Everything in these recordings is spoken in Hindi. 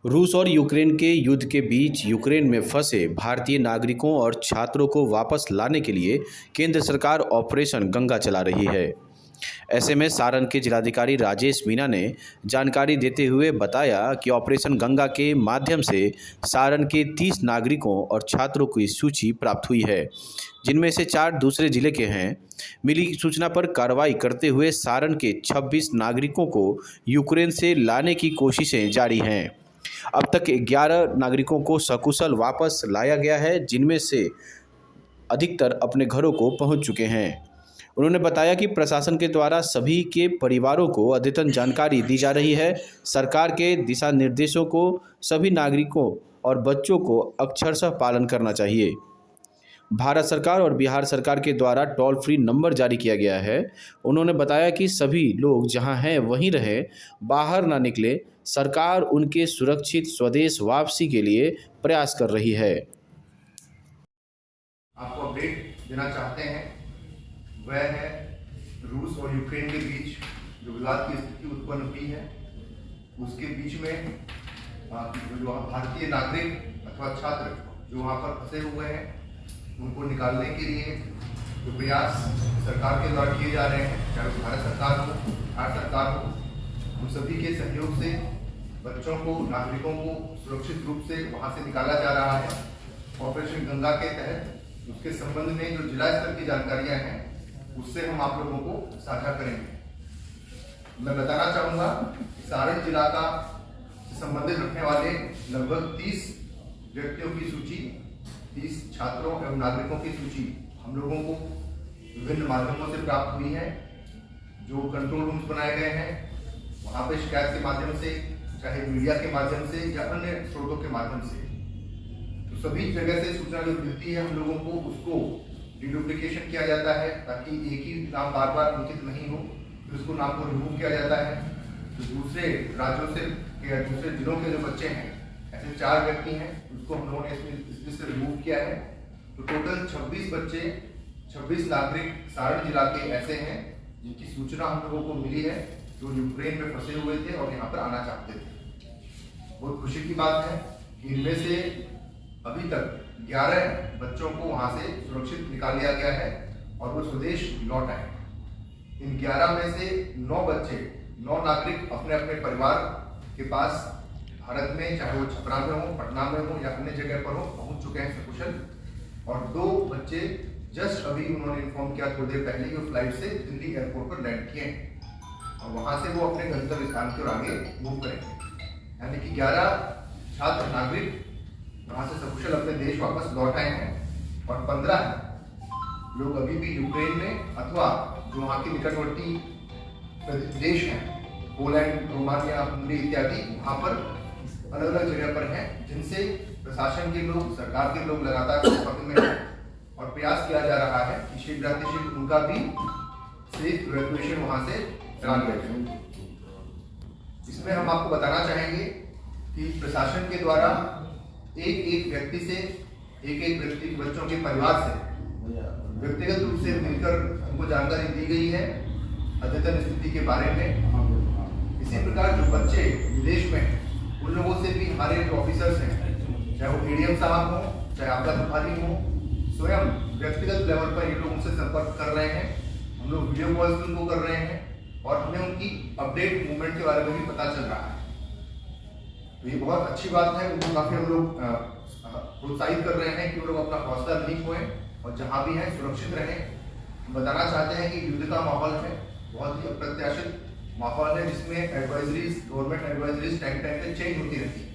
रूस और यूक्रेन के युद्ध के बीच यूक्रेन में फंसे भारतीय नागरिकों और छात्रों को वापस लाने के लिए केंद्र सरकार ऑपरेशन गंगा चला रही है। ऐसे में सारण के जिलाधिकारी राजेश मीणा ने जानकारी देते हुए बताया कि ऑपरेशन गंगा के माध्यम से सारण के 30 नागरिकों और छात्रों की सूची प्राप्त हुई है, जिनमें से 4 दूसरे जिले के हैं। मिली सूचना पर कार्रवाई करते हुए सारण के 26 नागरिकों को यूक्रेन से लाने की कोशिशें जारी हैं। अब तक 11 नागरिकों को सकुशल वापस लाया गया है, जिनमें से अधिकतर अपने घरों को पहुंच चुके हैं। उन्होंने बताया कि प्रशासन के द्वारा सभी के परिवारों को अद्यतन जानकारी दी जा रही है। सरकार के दिशा निर्देशों को सभी नागरिकों और बच्चों को अक्षरशः पालन करना चाहिए। भारत सरकार और बिहार सरकार के द्वारा टोल फ्री नंबर जारी किया गया है। उन्होंने बताया कि सभी लोग जहां हैं वहीं रहें, बाहर ना निकलें। सरकार उनके सुरक्षित स्वदेश वापसी के लिए प्रयास कर रही है। आपको अपडेट देना चाहते हैं वह है रूस और यूक्रेन के बीच जो विवाद की स्थिति उत्पन्न हुई है, उसके बीच में जो भारतीय नागरिक अथवा छात्र जो वहाँ पर फंसे हुए हैं उनको निकालने के लिए जो प्रयास सरकार के द्वारा किए जा रहे हैं, चाहे वो भारत सरकार हो, बिहार सरकार हो, उन सभी के सहयोग से बच्चों को, नागरिकों को सुरक्षित रूप से वहाँ से निकाला जा रहा है। ऑपरेशन गंगा के तहत उसके संबंध में जो जिला स्तर की जानकारियां हैं उससे हम आप लोगों को साझा करेंगे। मैं बताना चाहूँगा कि सारण जिला का संबंधित रखने वाले लगभग 30 व्यक्तियों की सूची, 30 छात्रों एवं नागरिकों की सूची हम लोगों को विभिन्न माध्यमों से प्राप्त हुई है। जो कंट्रोल रूम्स बनाए गए हैं वहाँ पे शिकायत के माध्यम से, चाहे मीडिया के माध्यम से या अन्य स्रोतों के माध्यम से, तो सभी जगह से सूचना जो मिलती है हम लोगों को उसको डिडुप्लीकेशन किया जाता है ताकि एक ही नाम बार बार अंकित नहीं हो। फिर उसको नाम को रिमूव किया जाता है। तो दूसरे राज्यों से या दूसरे जिलों के जो बच्चे हैं, ऐसे 4 व्यक्ति हैं, उसको हम लोगों ने इसमें से रिमूव किया है। तो टोटल 26 बच्चे, 26 नागरिक सारण जिला के ऐसे हैं जिनकी सूचना हम लोगों को मिली है, जो यूक्रेन में फंसे हुए थे और यहाँ पर आना चाहते थे। बहुत खुशी की बात है कि इनमें से अभी तक 11 बच्चों को वहां से सुरक्षित निकाल लिया गया है और वो स्वदेश लौट आए। इन 11 में से 9 बच्चे, 9 नागरिक अपने अपने परिवार के पास भारत में, चाहे वो छपरा में हो, पटना में हो या अन्य जगह पर हो, पहुंच चुके हैं सकुशल। और 2 बच्चे जस्ट अभी उन्होंने इन्फॉर्म किया थोड़ी देर पहले ही फ्लाइट से दिल्ली एयरपोर्ट पर लैंड किए और वहां से वो अपने गंतव्य स्थान की ओर आगे मूव करेंगे। यानी कि 11 छात्र नागरिक वहां से सकुशल अपने देश वापस लौट आए हैं और 15 लोग अभी भी यूक्रेन में अथवा जो वहाँ के निकटवर्ती देश हैं, पोलैंड, रोमानिया, हंगरी इत्यादि, वहाँ पर अलग अलग जगह पर हैं, जिनसे प्रशासन के लोग, सरकार के लोग लगातार संपर्क में हैं और प्रयास किया जा रहा है कि शीघ्रातिशीघ्र उनका भी सेफ इवैक्यूएशन वहाँ से करा लिया जाए। इसमें हम आपको बताना चाहेंगे कि प्रशासन के द्वारा एक व्यक्ति से, एक व्यक्ति बच्चों के परिवार से व्यक्तिगत रूप से मिलकर उनको जानकारी दी गई है अद्यतन स्थिति के बारे में। इसी प्रकार जो बच्चे विदेश में हैं उन लोगों से भी हमारे जो ऑफिसर्स हैं, चाहे वो एडीएम साहब हो, चाहे आपदा प्रभारी हो, स्वयं व्यक्तिगत लेवल पर ये लोग उनसे संपर्क कर रहे हैं। हम लोग वीडियो कॉल्स उनको कर रहे हैं और हमें उनकी अपडेट मूवमेंट के बारे में भी पता चल रहा है। तो ये बहुत अच्छी बात है। उनको काफी हम लोग प्रोत्साहित कर रहे हैं कि वो लोग अपना हौसला नहीं खोएं और जहां भी हैं सुरक्षित रहें। हम बताना चाहते हैं कि युद्ध का माहौल है, बहुत ही अप्रत्याशित माहौल है, जिसमें एडवाइजरीज, गवर्नमेंट एडवाइजरीज टाइम पे चेंज होती रहती है।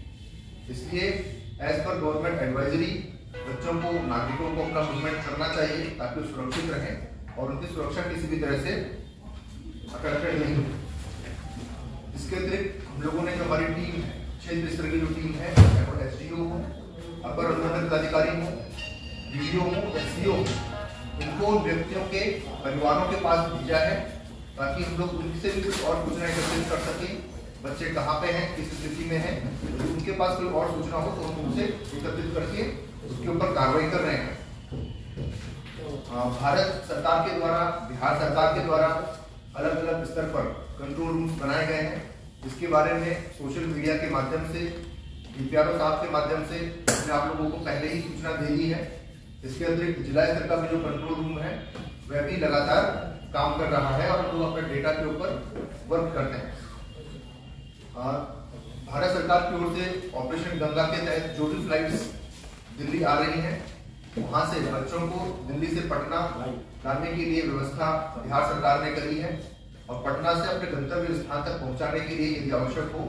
इसलिए एज पर गवर्नमेंट एडवाइजरी बच्चों को, नागरिकों को अपना मूवमेंट करना चाहिए ताकि वो सुरक्षित रहें और उनकी सुरक्षा किसी भी तरह से अफेक्टेड नहीं हो। इसके अतिरिक्त हम लोगों ने जो हमारी टीम है, क्षेत्र स्तर की जो टीम है, चाहे वो एसडीओ हो, अपर अनुमंडल अधिकारी हो, डीडीओ हो, एसडीओ हो, उनको उन व्यक्तियों के परिवारों के पास भेजा है ताकि हम लोग उनसे भी कुछ और सूचना एकत्रित कर सकें। बच्चे कहाँ पे हैं, किस स्थिति में हैं, तो उनके पास कोई और सूचना हो तो हम उनसे एकत्रित करके उसके ऊपर कार्रवाई कर रहे हैं। भारत सरकार के द्वारा, बिहार सरकार के द्वारा अलग अलग स्तर पर कंट्रोल रूम्स बनाए गए हैं, जिसके बारे में सोशल मीडिया के माध्यम से डीपीआरओ साहब के माध्यम से हमने आप लोगों को पहले ही सूचना दे दी है। इसके अतिरिक्त जिला स्तर का भी जो कंट्रोल रूम है वह भी लगातार काम कर रहा है और हम लोग अपने डेटा के ऊपर वर्क करते हैं। भारत सरकार की ओर से ऑपरेशन गंगा के तहत जो भी फ्लाइट्स दिल्ली आ रही हैं, वहां से बच्चों को दिल्ली से पटना लाने के लिए व्यवस्था बिहार सरकार ने करी है और पटना से अपने गंतव्य स्थान तक पहुंचाने के लिए यदि आवश्यक हो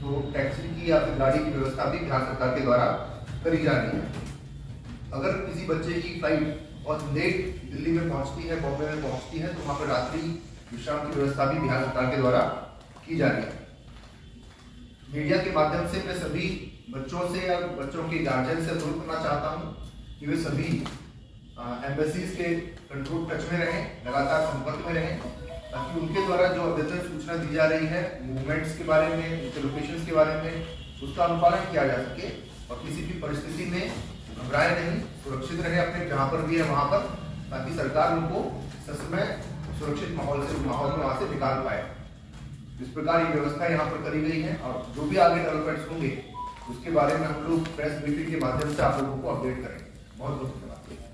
तो टैक्सी की या फिर गाड़ी की व्यवस्था भी बिहार सरकार के द्वारा करी जा रही है। अगर किसी बच्चे की फ्लाइट बहुत लेट दिल्ली में पहुंचती है, बॉम्बे में पहुंचती है, तो वहां पर रात्रि विश्राम की व्यवस्था भी बिहार सरकार के द्वारा की जा रही है। मीडिया के माध्यम से मैं सभी बच्चों से या बच्चों के गार्जियन से अनुरोध करना चाहता हूं कि वे सभी एम्बेसीज के कंट्रोल टच में रहें, लगातार संपर्क में रहें, ताकि उनके द्वारा जो अद्यतन सूचना दी जा रही है मूवमेंट्स के बारे में, उनके लोकेशंस के बारे में, उसका अनुपालन किया जा सके और किसी भी परिस्थिति में घबराए नहीं, सुरक्षित रहे अपने जहाँ पर भी है वहाँ पर, ताकि सरकार उनको ससमय सुरक्षित माहौल में वहाँ से निकाल पाए। इस प्रकार ये व्यवस्था यहाँ पर करी गई है और जो भी आगे डेवलपमेंट्स होंगे उसके बारे में हम लोग प्रेस ब्रीफिंग के माध्यम से आप लोगों को अपडेट करेंगे। बहुत बहुत धन्यवाद।